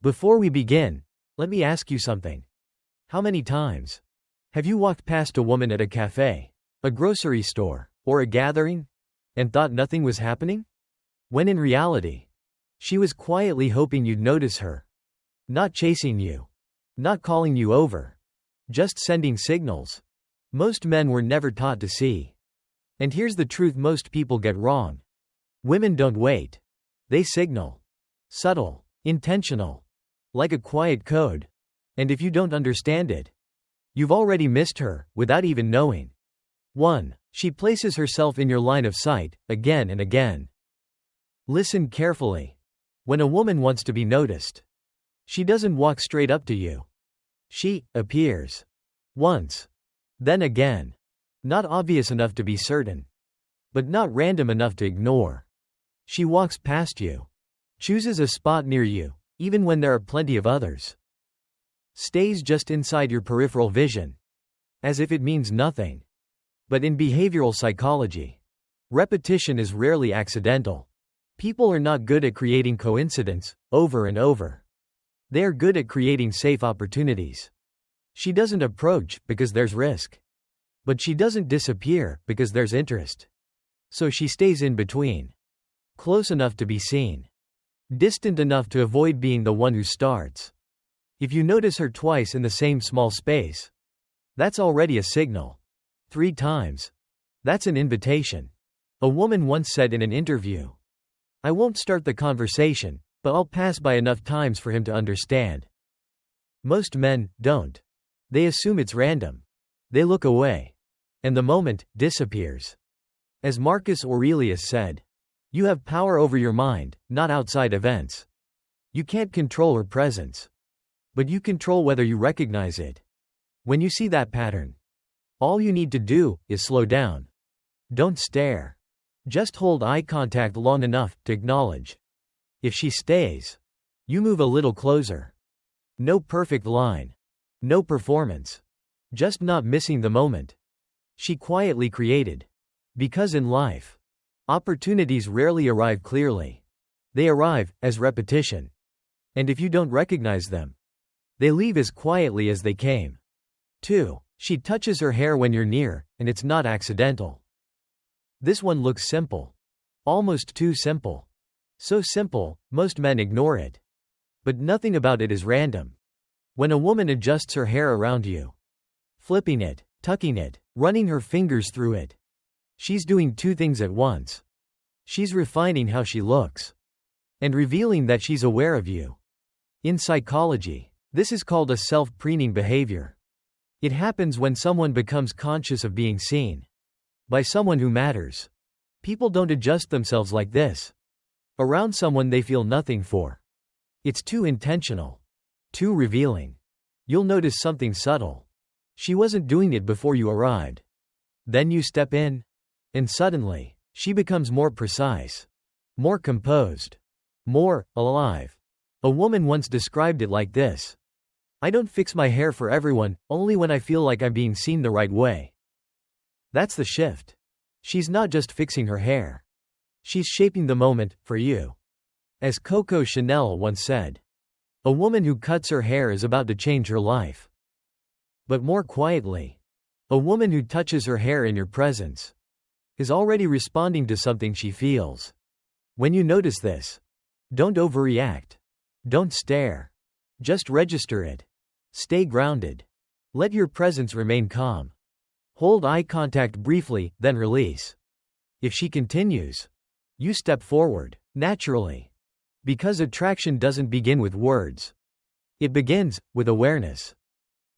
Before we begin, let me ask you something. How many times have you walked past a woman at a cafe, a grocery store, or a gathering, and thought nothing was happening? When in reality, she was quietly hoping you'd notice her. Not chasing you. Not calling you over. Just sending signals. Most men were never taught to see. And here's the truth most people get wrong. Women don't wait. They signal. Subtle. Intentional. Like a quiet code. And if you don't understand it, you've already missed her, without even knowing. 1. She places herself in your line of sight, again and again. Listen carefully. When a woman wants to be noticed, she doesn't walk straight up to you. She appears. Once. Then again. Not obvious enough to be certain. But not random enough to ignore. She walks past you. Chooses a spot near you, even when there are plenty of others. Stays just inside your peripheral vision. As if it means nothing. But in behavioral psychology, repetition is rarely accidental. People are not good at creating coincidence, over and over. They are good at creating safe opportunities. She doesn't approach, because there's risk. But she doesn't disappear, because there's interest. So she stays in between. Close enough to be seen. Distant enough to avoid being the one who starts. If you notice her twice in the same small space, that's already a signal. 3 times. That's an invitation. A woman once said in an interview, "I won't start the conversation, but I'll pass by enough times for him to understand." Most men don't. They assume it's random. They look away. And the moment disappears. As Marcus Aurelius said, you have power over your mind, not outside events. You can't control her presence. But you control whether you recognize it. When you see that pattern, all you need to do is slow down. Don't stare. Just hold eye contact long enough to acknowledge. If she stays, you move a little closer. No perfect line. No performance. Just not missing the moment she quietly created. Because in life, opportunities rarely arrive clearly. They arrive as repetition. And if you don't recognize them, they leave as quietly as they came. 2. She touches her hair when you're near, and it's not accidental. This one looks simple. Almost too simple. So simple, most men ignore it. But nothing about it is random. When a woman adjusts her hair around you, flipping it, tucking it, running her fingers through it, she's doing 2 things at once. She's refining how she looks. And revealing that she's aware of you. In psychology, this is called a self-preening behavior. It happens when someone becomes conscious of being seen by someone who matters. People don't adjust themselves like this around someone they feel nothing for. It's too intentional. Too revealing. You'll notice something subtle. She wasn't doing it before you arrived. Then you step in, and suddenly, she becomes more precise, more composed, more alive. A woman once described it like this: "I don't fix my hair for everyone, only when I feel like I'm being seen the right way." That's the shift. She's not just fixing her hair. She's shaping the moment, for you. As Coco Chanel once said, a woman who cuts her hair is about to change her life. But more quietly, a woman who touches her hair in your presence is already responding to something she feels. When you notice this, don't overreact. Don't stare. Just register it. Stay grounded. Let your presence remain calm. Hold eye contact briefly, then release. If she continues, you step forward, naturally. Because attraction doesn't begin with words. It begins with awareness.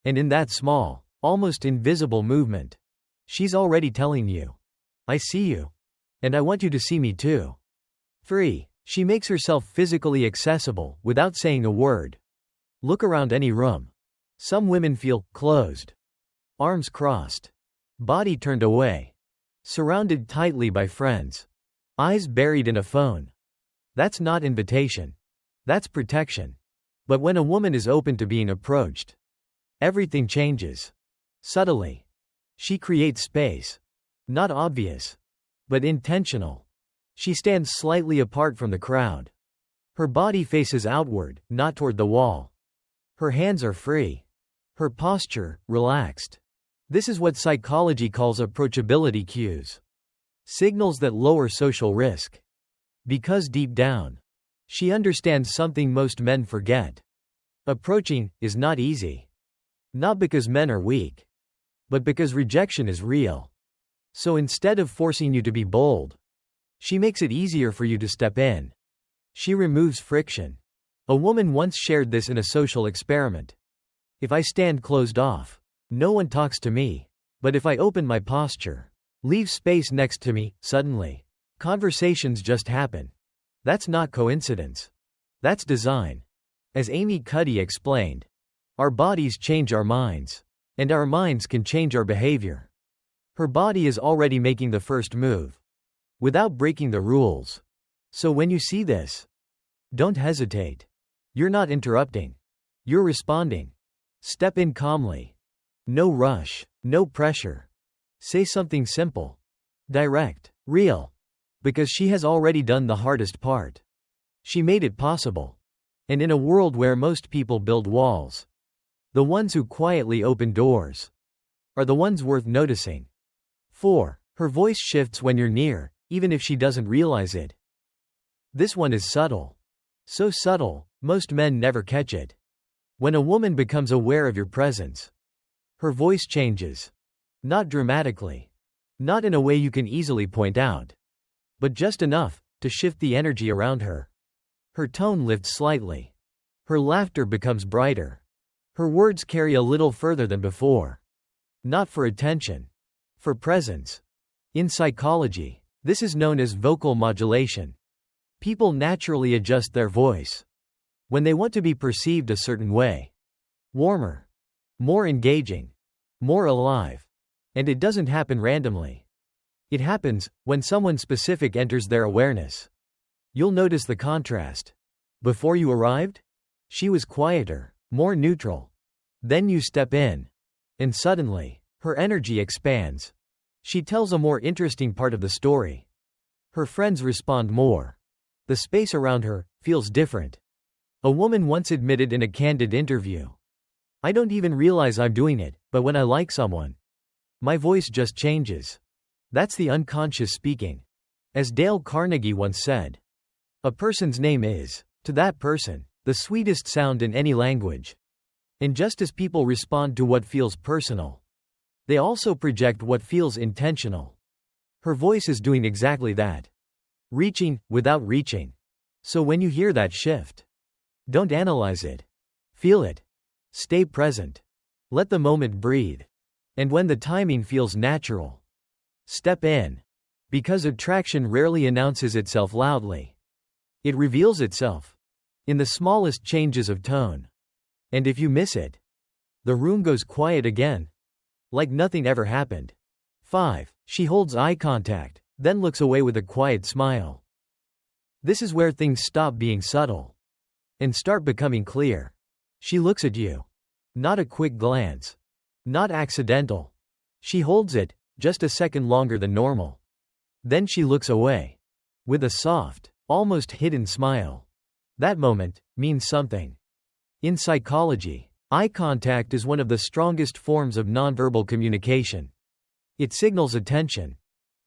And in that small, almost invisible movement, she's already telling you, "I see you. And I want you to see me too." 3. She makes herself physically accessible without saying a word. Look around any room. Some women feel closed. Arms crossed. Body turned away. Surrounded tightly by friends. Eyes buried in a phone. That's not invitation. That's protection. But when a woman is open to being approached, everything changes. Subtly. She creates space. Not obvious, but intentional. She stands slightly apart from the crowd. Her body faces outward, not toward the wall. Her hands are free. Her posture, relaxed. This is what psychology calls approachability cues. Signals that lower social risk. Because deep down, she understands something most men forget. Approaching is not easy. Not because men are weak, but because rejection is real. So instead of forcing you to be bold, she makes it easier for you to step in. She removes friction. A woman once shared this in a social experiment. If I stand closed off, no one talks to me. But if I open my posture, leave space next to me, suddenly, conversations just happen. That's not coincidence. That's design. As Amy Cuddy explained, our bodies change our minds, and our minds can change our behavior. Her body is already making the first move, without breaking the rules. So when you see this, don't hesitate. You're not interrupting. You're responding. Step in calmly. No rush, no pressure. Say something simple, direct, real. Because she has already done the hardest part. She made it possible. And in a world where most people build walls, the ones who quietly open doors are the ones worth noticing. 4. Her voice shifts when you're near, even if she doesn't realize it. This one is subtle. So subtle, most men never catch it. When a woman becomes aware of your presence, her voice changes. Not dramatically. Not in a way you can easily point out. But just enough to shift the energy around her. Her tone lifts slightly. Her laughter becomes brighter. Her words carry a little further than before. Not for attention, for presence. In psychology, this is known as vocal modulation. People naturally adjust their voice when they want to be perceived a certain way. Warmer, more engaging, more alive. And it doesn't happen randomly. It happens when someone specific enters their awareness. You'll notice the contrast. Before you arrived, she was quieter, more neutral. Then you step in, and suddenly, her energy expands. She tells a more interesting part of the story. Her friends respond more. The space around her feels different. A woman once admitted in a candid interview, "I don't even realize I'm doing it, but when I like someone, my voice just changes." That's the unconscious speaking. As Dale Carnegie once said, a person's name is, to that person, the sweetest sound in any language. And just as people respond to what feels personal, they also project what feels intentional. Her voice is doing exactly that. Reaching, without reaching. So when you hear that shift, don't analyze it. Feel it. Stay present. Let the moment breathe. And when the timing feels natural, step in. Because attraction rarely announces itself loudly. It reveals itself in the smallest changes of tone. And if you miss it, the room goes quiet again, like nothing ever happened. 5. She holds eye contact, then looks away with a quiet smile. This is where things stop being subtle and start becoming clear. She looks at you. Not a quick glance. Not accidental. She holds it, just a second longer than normal. Then she looks away. With a soft, almost hidden smile. That moment means something. In psychology, eye contact is one of the strongest forms of nonverbal communication. It signals attention,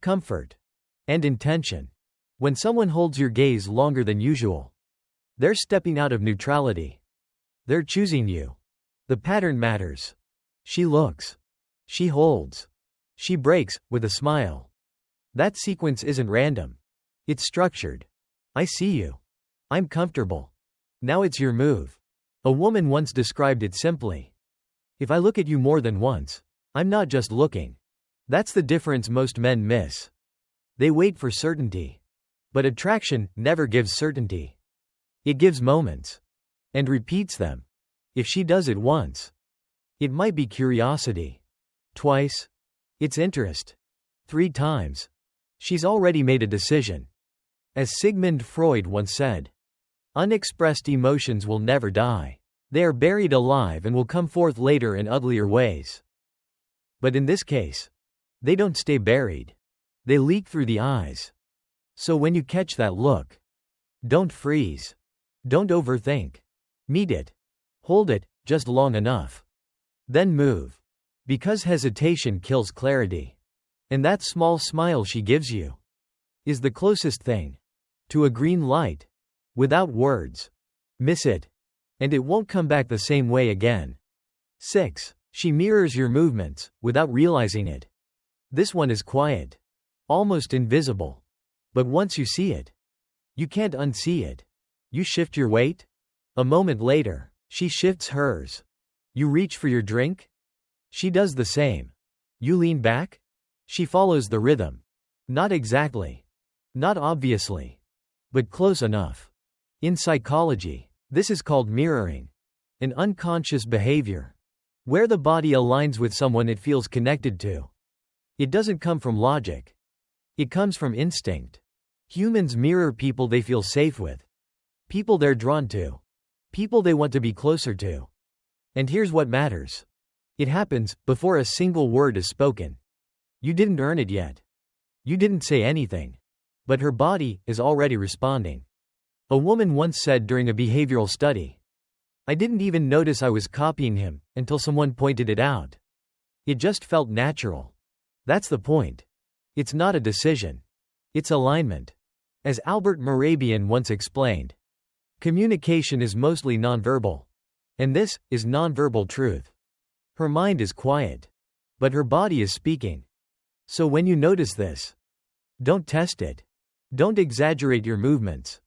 comfort, and intention. When someone holds your gaze longer than usual, they're stepping out of neutrality. They're choosing you. The pattern matters. She looks. She holds. She breaks, with a smile. That sequence isn't random. It's structured. I see you. I'm comfortable. Now it's your move. A woman once described it simply. If I look at you more than once, I'm not just looking. That's the difference most men miss. They wait for certainty. But attraction never gives certainty. It gives moments. And repeats them. If she does it once, it might be curiosity. Twice, it's interest. 3 times, she's already made a decision. As Sigmund Freud once said, unexpressed emotions will never die. They are buried alive and will come forth later in uglier ways. But in this case, they don't stay buried. They leak through the eyes. So when you catch that look, don't freeze. Don't overthink. Meet it. Hold it, just long enough. Then move. Because hesitation kills clarity. And that small smile she gives you is the closest thing to a green light. Without words. Miss it. And it won't come back the same way again. 6. She mirrors your movements, without realizing it. This one is quiet. Almost invisible. But once you see it, you can't unsee it. You shift your weight. A moment later, she shifts hers. You reach for your drink. She does the same. You lean back. She follows the rhythm. Not exactly. Not obviously. But close enough. In psychology, this is called mirroring. An unconscious behavior. Where the body aligns with someone it feels connected to. It doesn't come from logic. It comes from instinct. Humans mirror people they feel safe with. People they're drawn to. People they want to be closer to. And here's what matters. It happens before a single word is spoken. You didn't earn it yet. You didn't say anything. But her body is already responding. A woman once said during a behavioral study, "I didn't even notice I was copying him until someone pointed it out. It just felt natural." That's the point. It's not a decision. It's alignment. As Albert Mehrabian once explained, communication is mostly nonverbal. And this is nonverbal truth. Her mind is quiet. But her body is speaking. So when you notice this, don't test it. Don't exaggerate your movements.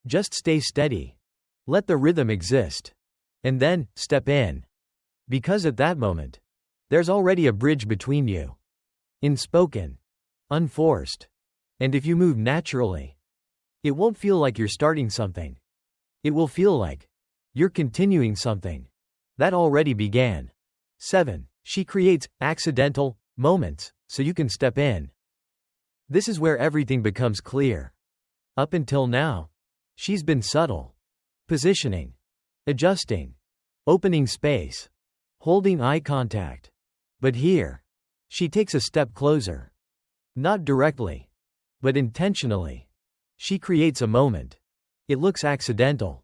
Just stay steady. Let the rhythm exist. And then, step in. Because at that moment, there's already a bridge between you. Unspoken. Unforced. And if you move naturally, it won't feel like you're starting something. It will feel like you're continuing something that already began. 7. She creates accidental moments so you can step in. This is where everything becomes clear. Up until now, she's been subtle. Positioning. Adjusting. Opening space. Holding eye contact. But here, she takes a step closer. Not directly, but intentionally. She creates a moment. It looks accidental.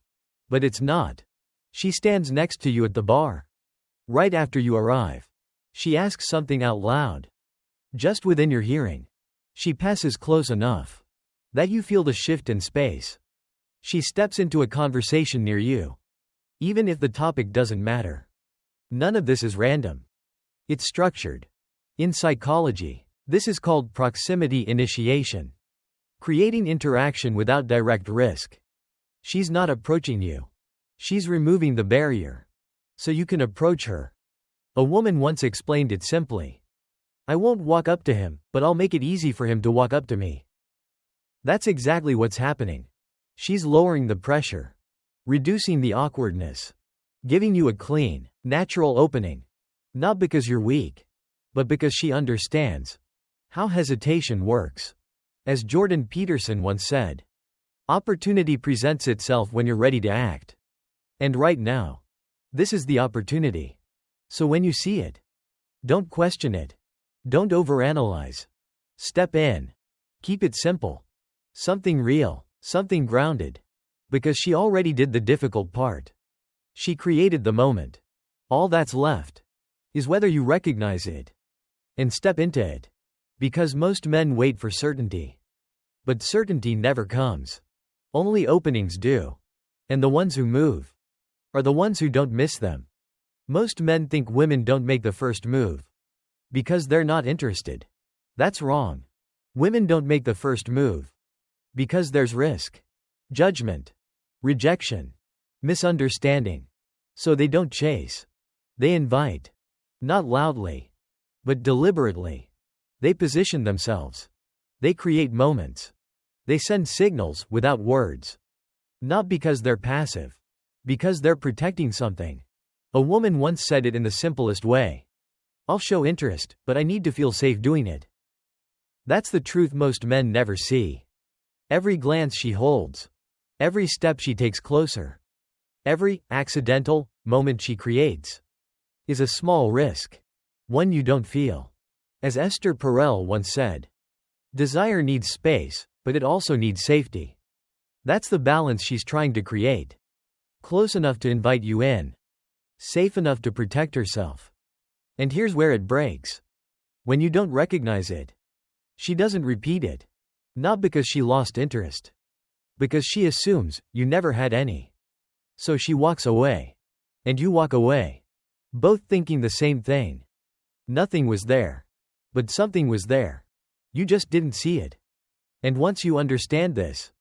But it's not. She stands next to you at the bar. Right after you arrive. She asks something out loud. Just within your hearing. She passes close enough that you feel the shift in space. She steps into a conversation near you. Even if the topic doesn't matter. None of this is random. It's structured. In psychology, this is called proximity initiation. Creating interaction without direct risk. She's not approaching you. She's removing the barrier. So you can approach her. A woman once explained it simply. "I won't walk up to him, but I'll make it easy for him to walk up to me." That's exactly what's happening. She's lowering the pressure. Reducing the awkwardness. Giving you a clean, natural opening. Not because you're weak, but because she understands how hesitation works. As Jordan Peterson once said, opportunity presents itself when you're ready to act. And right now, this is the opportunity. So when you see it, don't question it. Don't overanalyze. Step in. Keep it simple. Something real, something grounded. Because she already did the difficult part. She created the moment. All that's left is whether you recognize it and step into it. Because most men wait for certainty. But certainty never comes. Only openings do. And the ones who move are the ones who don't miss them. Most men think women don't make the first move because they're not interested. That's wrong. Women don't make the first move because there's risk, judgment, rejection, misunderstanding. So they don't chase. They invite. Not loudly, but deliberately. They position themselves. They create moments. They send signals without words. Not because they're passive. Because they're protecting something. A woman once said it in the simplest way. "I'll show interest, but I need to feel safe doing it." That's the truth most men never see. Every glance she holds. Every step she takes closer. Every accidental moment she creates is a small risk. One you don't feel. As Esther Perel once said, desire needs space, but it also needs safety. That's the balance she's trying to create. Close enough to invite you in. Safe enough to protect herself. And here's where it breaks. When you don't recognize it, she doesn't repeat it. Not because she lost interest. Because she assumes you never had any. So she walks away. And you walk away. Both thinking the same thing. Nothing was there. But something was there. You just didn't see it. And once you understand this,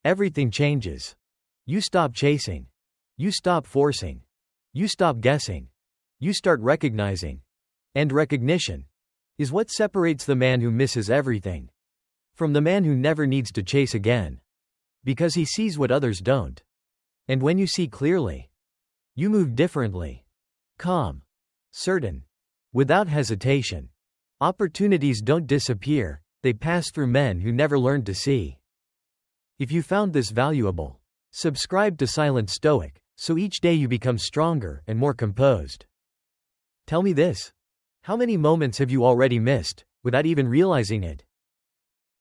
everything changes. You stop chasing. You stop forcing. You stop guessing. You start recognizing. And recognition is what separates the man who misses everything from the man who never needs to chase again. Because he sees what others don't. And when you see clearly, you move differently. Calm. Certain. Without hesitation. Opportunities don't disappear, they pass through men who never learned to see. If you found this valuable, subscribe to Silent Stoic, so each day you become stronger and more composed. Tell me this. How many moments have you already missed, without even realizing it?